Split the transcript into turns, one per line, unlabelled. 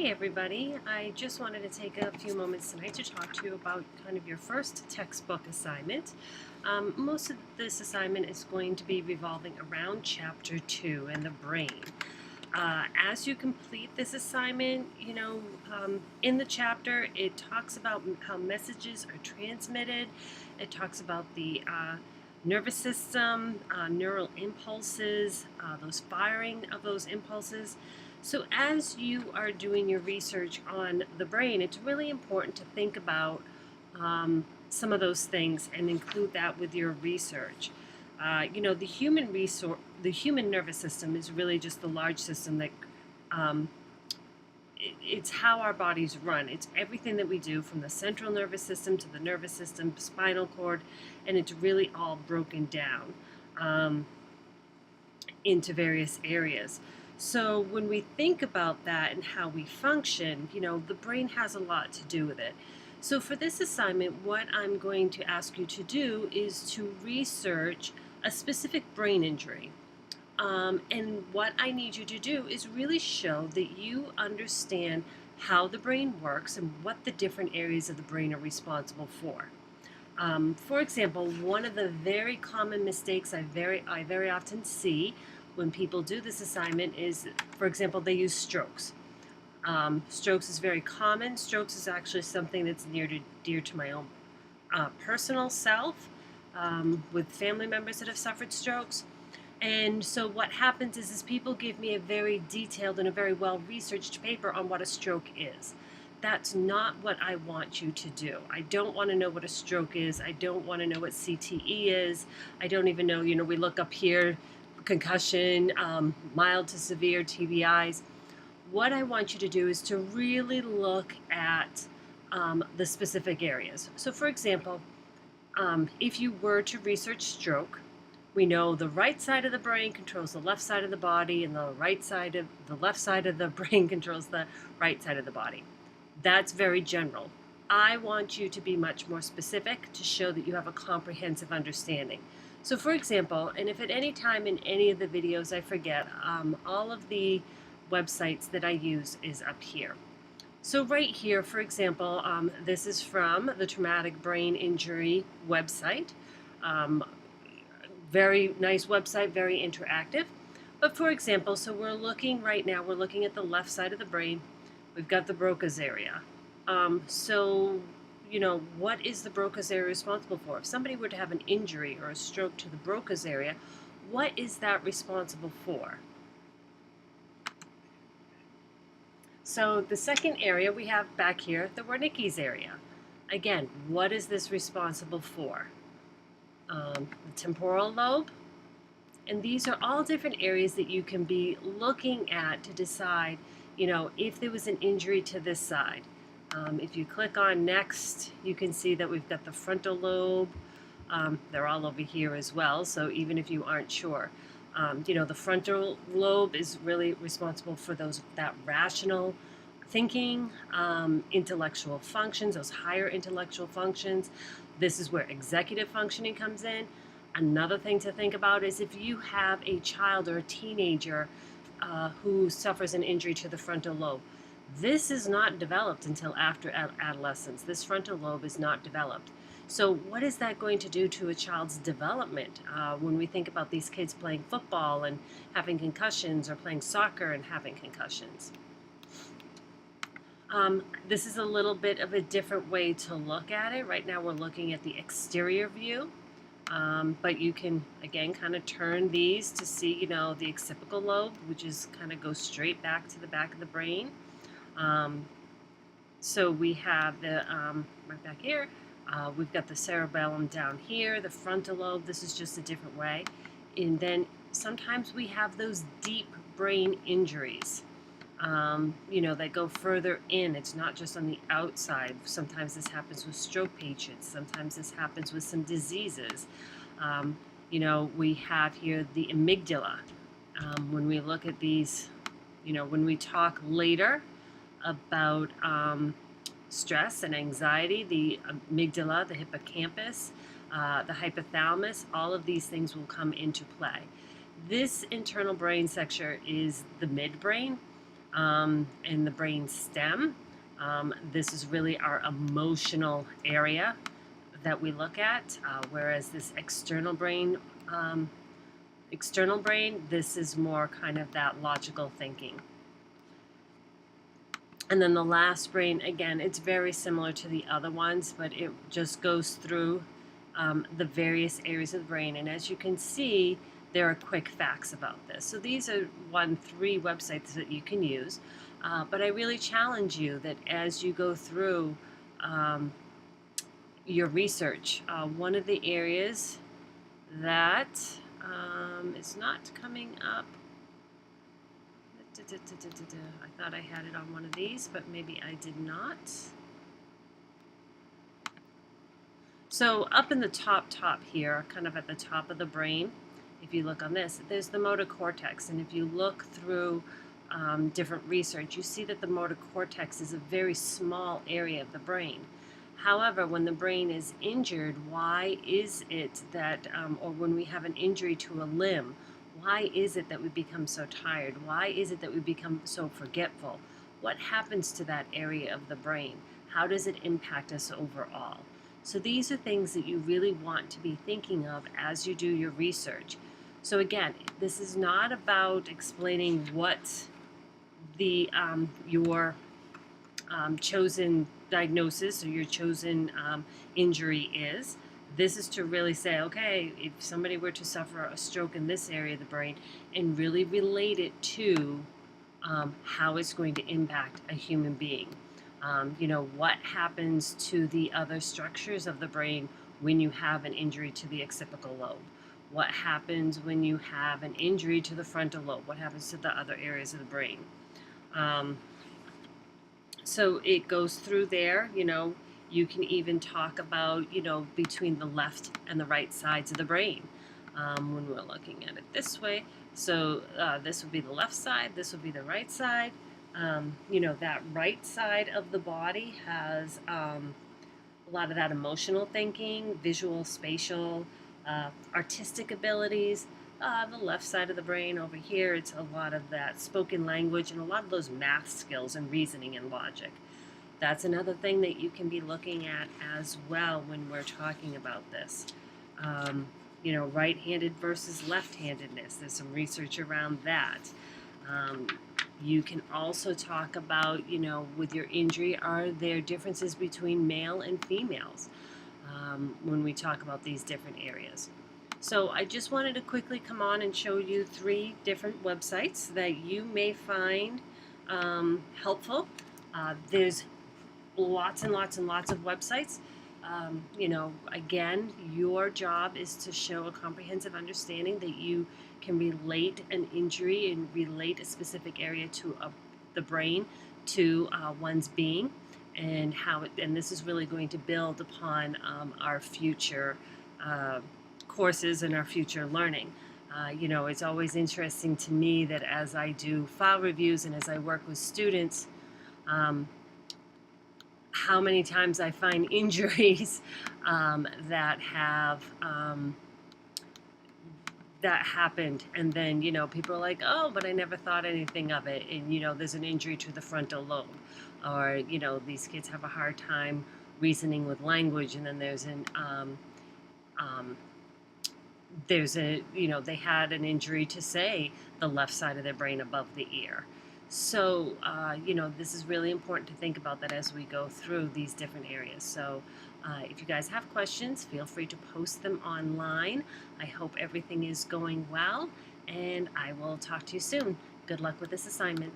Hi everybody, I just wanted to take a few moments tonight to talk to you about kind of your first textbook assignment. Most of this assignment is going to be revolving around Chapter 2 and the brain. As you complete this assignment, in the chapter it talks about how messages are transmitted. It talks about the nervous system, neural impulses, those firing of those impulses. So as you are doing your research on the brain, it's really important to think about some of those things and include that with your research. The human nervous system is really just the large system that it's how our bodies run. It's everything that we do, from the central nervous system to the nervous system, spinal cord, and it's really all broken down into various areas. So when we think about that and how we function, the brain has a lot to do with it. So for this assignment, what I'm going to ask you to do is to research a specific brain injury. And what I need you to do is really show that you understand how the brain works and what the different areas of the brain are responsible for. For example, one of the very common mistakes I very often see when people do this assignment is, for example, they use strokes. Strokes is very common. Strokes is actually something that's dear to my own personal self, with family members that have suffered strokes. And so what happens is people give me a very detailed and a very well-researched paper on what a stroke is. That's not what I want you to do. I don't want to know what a stroke is. I don't want to know what CTE is. I don't even know, we look up here, concussion, mild to severe TBIs. What I want you to do is to really look at the specific areas. So for example, if you were to research stroke, we know the right side of the brain controls the left side of the body, and the left side of the brain controls the right side of the body. That's very general. I want you to be much more specific to show that you have a comprehensive understanding. So for example, and if at any time in any of the videos I forget, all of the websites that I use is up here. So right here, for example, this is from the Traumatic Brain Injury website. Very nice website, very interactive. But for example, so we're looking at the left side of the brain. We've got the Broca's area. What is the Broca's area responsible for? If somebody were to have an injury or a stroke to the Broca's area, what is that responsible for? So the second area we have back here, the Wernicke's area. Again, what is this responsible for? The temporal lobe. And these are all different areas that you can be looking at to decide, if there was an injury to this side. If you click on next, you can see that we've got the frontal lobe. They're all over here as well, so even if you aren't sure. The frontal lobe is really responsible for that rational thinking, intellectual functions, those higher intellectual functions. This is where executive functioning comes in. Another thing to think about is if you have a child or a teenager who suffers an injury to the frontal lobe, this is not developed until after adolescence. This frontal lobe is not developed. So what is that going to do to a child's development when we think about these kids playing football and having concussions, or playing soccer and having concussions? This is a little bit of a different way to look at it. Right now we're looking at the exterior view, but you can, again, kind of turn these to see, the occipital lobe, which is kind of goes straight back to the back of the brain. So we have the, right back here, we've got the cerebellum down here, the frontal lobe. This is just a different way. And then sometimes we have those deep brain injuries, that go further in. It's not just on the outside. Sometimes this happens with stroke patients. Sometimes this happens with some diseases. We have here the amygdala. When we look at these, when we talk later about stress and anxiety, the amygdala, the hippocampus, the hypothalamus, all of these things will come into play. This internal brain sector is the midbrain. in the brain stem. This is really our emotional area that we look at, whereas this external brain, this is more kind of that logical thinking. And then the last brain, again, it's very similar to the other ones, but it just goes through the various areas of the brain. And as you can see, there are quick facts about this. So these are 3 websites that you can use. But I really challenge you that as you go through your research, one of the areas that is not coming up. I thought I had it on one of these, but maybe I did not. So up in the top here, kind of at the top of the brain, if you look on this, there's the motor cortex. And if you look through different research, you see that the motor cortex is a very small area of the brain. However, when the brain is injured, why is it that, or when we have an injury to a limb, why is it that we become so tired? Why is it that we become so forgetful? What happens to that area of the brain? How does it impact us overall? So these are things that you really want to be thinking of as you do your research. So again, this is not about explaining what the your chosen diagnosis or your chosen injury is. This is to really say, okay, if somebody were to suffer a stroke in this area of the brain, and really relate it to how it's going to impact a human being. What happens to the other structures of the brain when you have an injury to the occipital lobe? What happens when you have an injury to the frontal lobe? What happens to the other areas of the brain? So it goes through there. You can even talk about, between the left and the right sides of the brain when we're looking at it this way. So this would be the left side, this would be the right side. That right side of the body has a lot of that emotional thinking, visual, spatial, artistic abilities. The left side of the brain over here, it's a lot of that spoken language and a lot of those math skills and reasoning and logic. That's another thing that you can be looking at as well when we're talking about this. Right-handed versus left-handedness. There's some research around that. You can also talk about, with your injury, are there differences between male and females when we talk about these different areas? So I just wanted to quickly come on and show you 3 different websites that you may find helpful. There's lots and lots and lots of websites. Again, your job is to show a comprehensive understanding that you can relate an injury and relate a specific area to the brain to one's being, and and this is really going to build upon our future courses and our future learning. It's always interesting to me that as I do file reviews and as I work with students, how many times I find injuries that have that happened, and then people are like, oh, but I never thought anything of it, and there's an injury to the frontal lobe, or these kids have a hard time reasoning with language, and then there's they had an injury to, say, the left side of their brain above the ear. So, this is really important to think about that as we go through these different areas. So, if you guys have questions, feel free to post them online. I hope everything is going well, and I will talk to you soon. Good luck with this assignment.